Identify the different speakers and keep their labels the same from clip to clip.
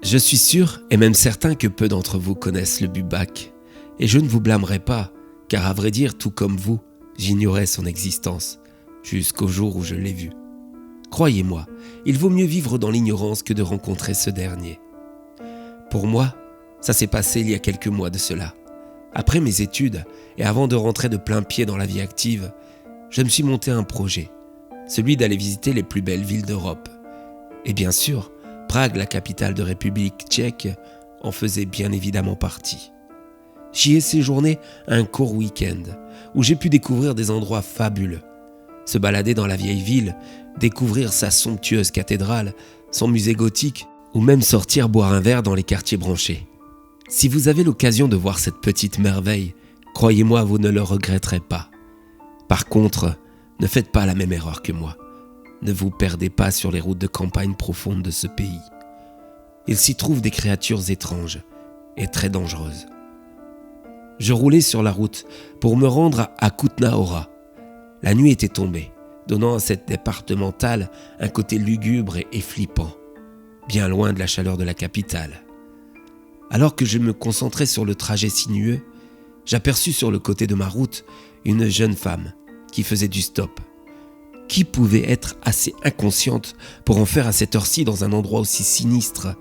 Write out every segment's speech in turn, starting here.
Speaker 1: Je suis sûr et même certain que peu d'entre vous connaissent le Bubaque. Et je ne vous blâmerai pas, car à vrai dire, tout comme vous, j'ignorais son existence, jusqu'au jour où je l'ai vu. Croyez-moi, il vaut mieux vivre dans l'ignorance que de rencontrer ce dernier. Pour moi, ça s'est passé il y a quelques mois de cela. Après mes études, et avant de rentrer de plein pied dans la vie active, je me suis monté un projet, celui d'aller visiter les plus belles villes d'Europe. Et bien sûr, Prague, la capitale de République tchèque, en faisait bien évidemment partie. J'y ai séjourné un court week-end, où j'ai pu découvrir des endroits fabuleux. Se balader dans la vieille ville, découvrir sa somptueuse cathédrale, son musée gothique, ou même sortir boire un verre dans les quartiers branchés. Si vous avez l'occasion de voir cette petite merveille, croyez-moi, vous ne le regretterez pas. Par contre, ne faites pas la même erreur que moi. Ne vous perdez pas sur les routes de campagne profondes de ce pays. Il s'y trouve des créatures étranges et très dangereuses. Je roulais sur la route pour me rendre à Kutna-Hora. La nuit était tombée, donnant à cette départementale un côté lugubre et flippant, bien loin de la chaleur de la capitale. Alors que je me concentrais sur le trajet sinueux, j'aperçus sur le côté de ma route une jeune femme qui faisait du stop. Qui pouvait être assez inconsciente pour en faire à cette heure-ci dans un endroit aussi sinistre ?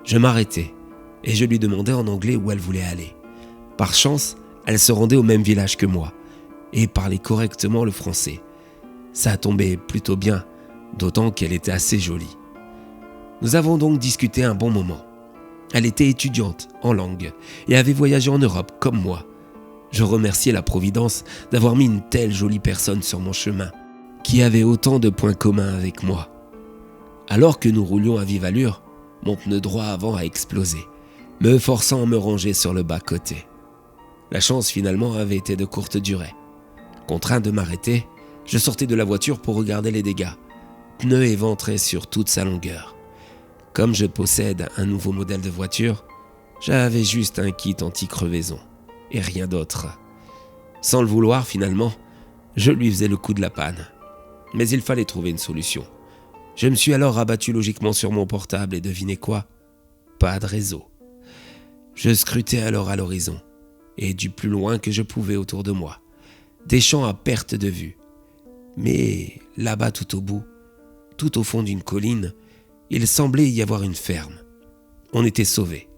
Speaker 1: Je m'arrêtai et je lui demandai en anglais où elle voulait aller. Par chance, elle se rendait au même village que moi et parlait correctement le français. Ça a tombé plutôt bien, d'autant qu'elle était assez jolie. Nous avons donc discuté un bon moment. Elle était étudiante en langue et avait voyagé en Europe comme moi. Je remerciais la Providence d'avoir mis une telle jolie personne sur mon chemin, qui avait autant de points communs avec moi. Alors que nous roulions à vive allure, mon pneu droit avant a explosé, me forçant à me ranger sur le bas-côté. La chance finalement avait été de courte durée. Contraint de m'arrêter, je sortais de la voiture pour regarder les dégâts, pneus éventrés sur toute sa longueur. Comme je possède un nouveau modèle de voiture, j'avais juste un kit anti-crevaison et rien d'autre. Sans le vouloir finalement, je lui faisais le coup de la panne. Mais il fallait trouver une solution. Je me suis alors rabattu logiquement sur mon portable et devinez quoi ? Pas de réseau. Je scrutais alors à l'horizon, et du plus loin que je pouvais autour de moi, des champs à perte de vue. Mais là-bas tout au bout, tout au fond d'une colline, il semblait y avoir une ferme. On était sauvés.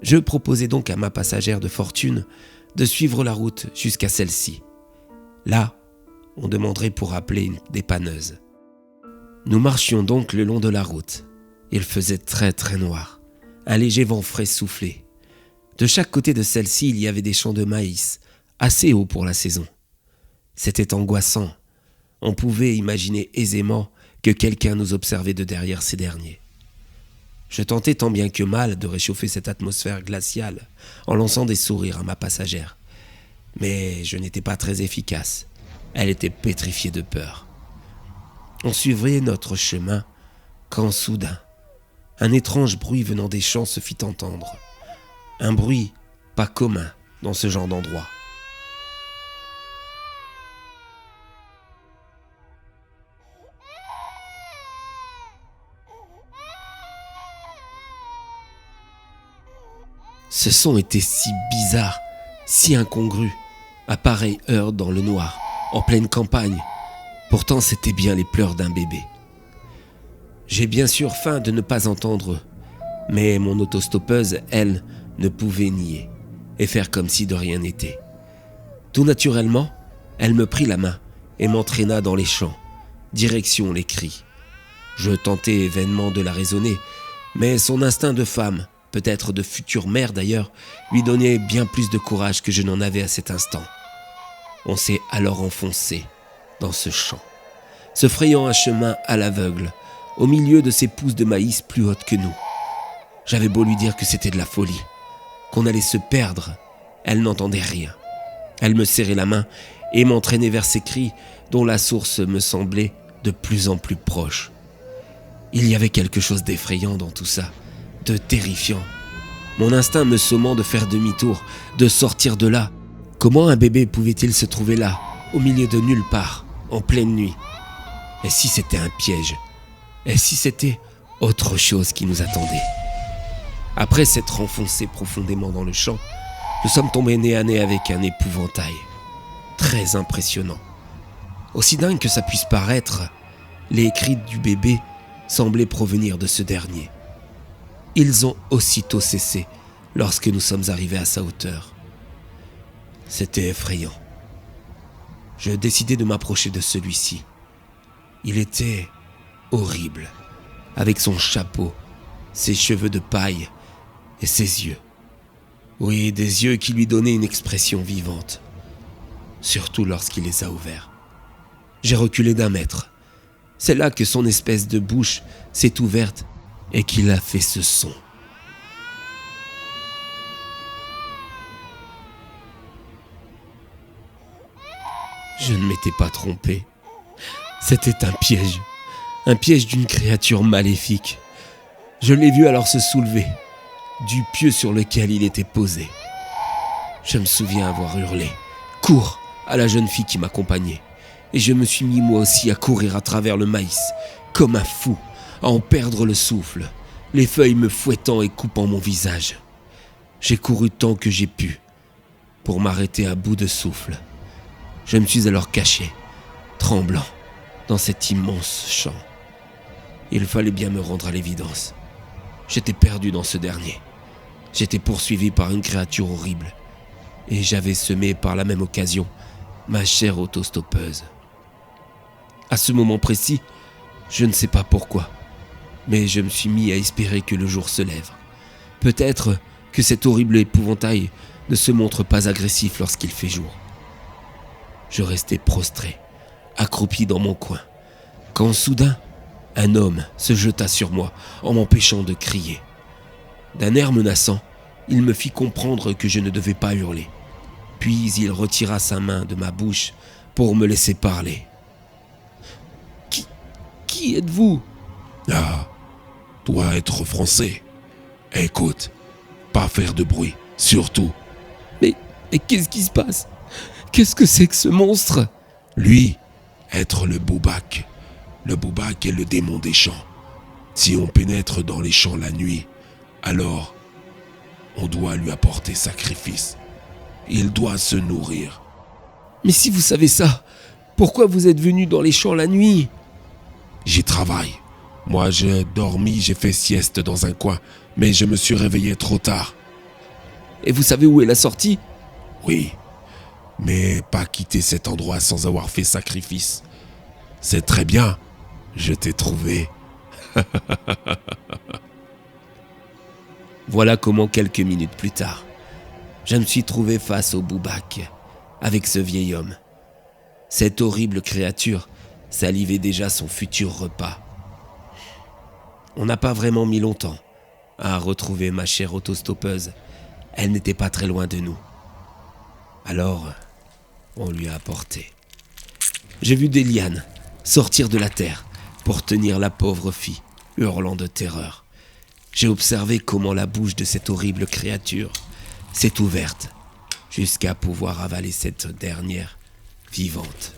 Speaker 1: Je proposai donc à ma passagère de fortune de suivre la route jusqu'à celle-ci. Là, on demanderait pour appeler une dépanneuse. Nous marchions donc le long de la route. Il faisait très très noir. Un léger vent frais soufflait. De chaque côté de celle-ci, il y avait des champs de maïs, assez hauts pour la saison. C'était angoissant. On pouvait imaginer aisément que quelqu'un nous observait de derrière ces derniers. Je tentais tant bien que mal de réchauffer cette atmosphère glaciale en lançant des sourires à ma passagère. Mais je n'étais pas très efficace. Elle était pétrifiée de peur. On suivait notre chemin quand soudain, un étrange bruit venant des champs se fit entendre. Un bruit pas commun dans ce genre d'endroit. Ce son était si bizarre, si incongru, à pareille heure dans le noir, en pleine campagne. Pourtant, c'étaient bien les pleurs d'un bébé. J'ai bien sûr feint de ne pas entendre, mais mon autostoppeuse, elle, ne pouvait nier et faire comme si de rien n'était. Tout naturellement, elle me prit la main et m'entraîna dans les champs, direction les cris. Je tentais vainement de la raisonner, mais son instinct de femme, peut-être de future mère d'ailleurs, lui donnait bien plus de courage que je n'en avais à cet instant. On s'est alors enfoncé dans ce champ, se frayant un chemin à l'aveugle, au milieu de ces pousses de maïs plus hautes que nous. J'avais beau lui dire que c'était de la folie, qu'on allait se perdre, elle n'entendait rien. Elle me serrait la main et m'entraînait vers ses cris dont la source me semblait de plus en plus proche. Il y avait quelque chose d'effrayant dans tout ça, de terrifiant. Mon instinct me sommant de faire demi-tour, de sortir de là. Comment un bébé pouvait-il se trouver là, au milieu de nulle part, en pleine nuit ? Et si c'était un piège ? Et si c'était autre chose qui nous attendait ? Après s'être enfoncés profondément dans le champ, nous sommes tombés nez à nez avec un épouvantail. Très impressionnant. Aussi dingue que ça puisse paraître, les cris du bébé semblaient provenir de ce dernier. Ils ont aussitôt cessé lorsque nous sommes arrivés à sa hauteur. C'était effrayant. Je décidai de m'approcher de celui-ci. Il était horrible, avec son chapeau, ses cheveux de paille et ses yeux. Oui, des yeux qui lui donnaient une expression vivante, surtout lorsqu'il les a ouverts. J'ai reculé d'1 mètre. C'est là que son espèce de bouche s'est ouverte et qu'il a fait ce son. Je ne m'étais pas trompé. C'était un piège d'une créature maléfique. Je l'ai vu alors se soulever du pieu sur lequel il était posé. Je me souviens avoir hurlé « Cours !» à la jeune fille qui m'accompagnait. Et je me suis mis moi aussi à courir à travers le maïs, comme un fou, à en perdre le souffle, les feuilles me fouettant et coupant mon visage. J'ai couru tant que j'ai pu, pour m'arrêter à bout de souffle. Je me suis alors caché, tremblant, dans cet immense champ. Il fallait bien me rendre à l'évidence. J'étais perdu dans ce dernier. J'étais poursuivi par une créature horrible. Et j'avais semé par la même occasion ma chère autostoppeuse. À ce moment précis, je ne sais pas pourquoi, mais je me suis mis à espérer que le jour se lève. Peut-être que cet horrible épouvantail ne se montre pas agressif lorsqu'il fait jour. Je restais prostré, accroupi dans mon coin, quand soudain, un homme se jeta sur moi en m'empêchant de crier. D'un air menaçant, il me fit comprendre que je ne devais pas hurler. Puis il retira sa main de ma bouche pour me laisser parler. Qui êtes-vous ?
Speaker 2: Ah, dois être français. Écoute, pas faire de bruit, surtout.
Speaker 1: Mais qu'est-ce qui se passe ? Qu'est-ce que c'est que ce monstre ?
Speaker 2: Lui, être le Boubac. Le Boubac est le démon des champs. Si on pénètre dans les champs la nuit, alors on doit lui apporter sacrifice. Il doit se nourrir.
Speaker 1: Mais si vous savez ça, pourquoi vous êtes venu dans les champs la nuit ?
Speaker 2: J'y travaille. Moi, j'ai dormi, j'ai fait sieste dans un coin, mais je me suis réveillé trop tard.
Speaker 1: Et vous savez où est la sortie ?
Speaker 2: Oui, mais pas quitter cet endroit sans avoir fait sacrifice. C'est très bien, je t'ai trouvé.
Speaker 1: Voilà comment quelques minutes plus tard, je me suis trouvé face au Boubac, avec ce vieil homme. Cette horrible créature salivait déjà son futur repas. On n'a pas vraiment mis longtemps à retrouver ma chère autostoppeuse. Elle n'était pas très loin de nous. Alors, on lui a apporté. J'ai vu des lianes sortir de la terre pour tenir la pauvre fille, hurlant de terreur. J'ai observé comment la bouche de cette horrible créature s'est ouverte jusqu'à pouvoir avaler cette dernière vivante.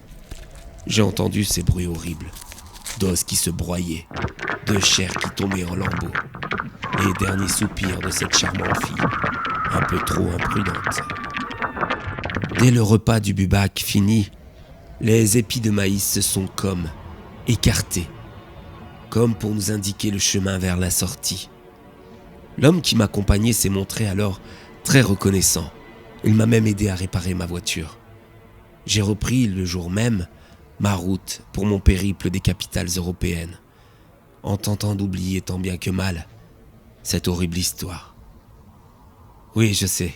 Speaker 1: J'ai entendu ces bruits horribles, d'os qui se broyaient, de chair qui tombait en lambeaux, les derniers soupirs de cette charmante fille, un peu trop imprudente. Dès le repas du Boubac fini, les épis de maïs se sont comme écartés, comme pour nous indiquer le chemin vers la sortie. L'homme qui m'accompagnait s'est montré alors très reconnaissant. Il m'a même aidé à réparer ma voiture. J'ai repris le jour même ma route pour mon périple des capitales européennes, en tentant d'oublier tant bien que mal cette horrible histoire. Oui, je sais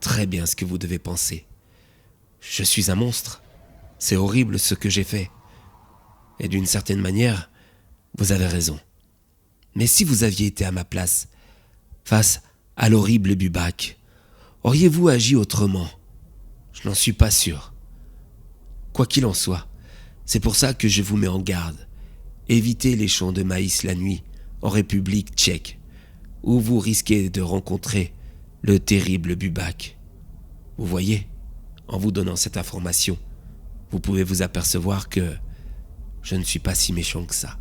Speaker 1: très bien ce que vous devez penser. Je suis un monstre. C'est horrible ce que j'ai fait. Et d'une certaine manière, vous avez raison. Mais si vous aviez été à ma place, face à l'horrible Boubac, auriez-vous agi autrement ? Je n'en suis pas sûr. Quoi qu'il en soit, c'est pour ça que je vous mets en garde. Évitez les champs de maïs la nuit en République tchèque, où vous risquez de rencontrer le terrible Boubac. Vous voyez, en vous donnant cette information, vous pouvez vous apercevoir que je ne suis pas si méchant que ça.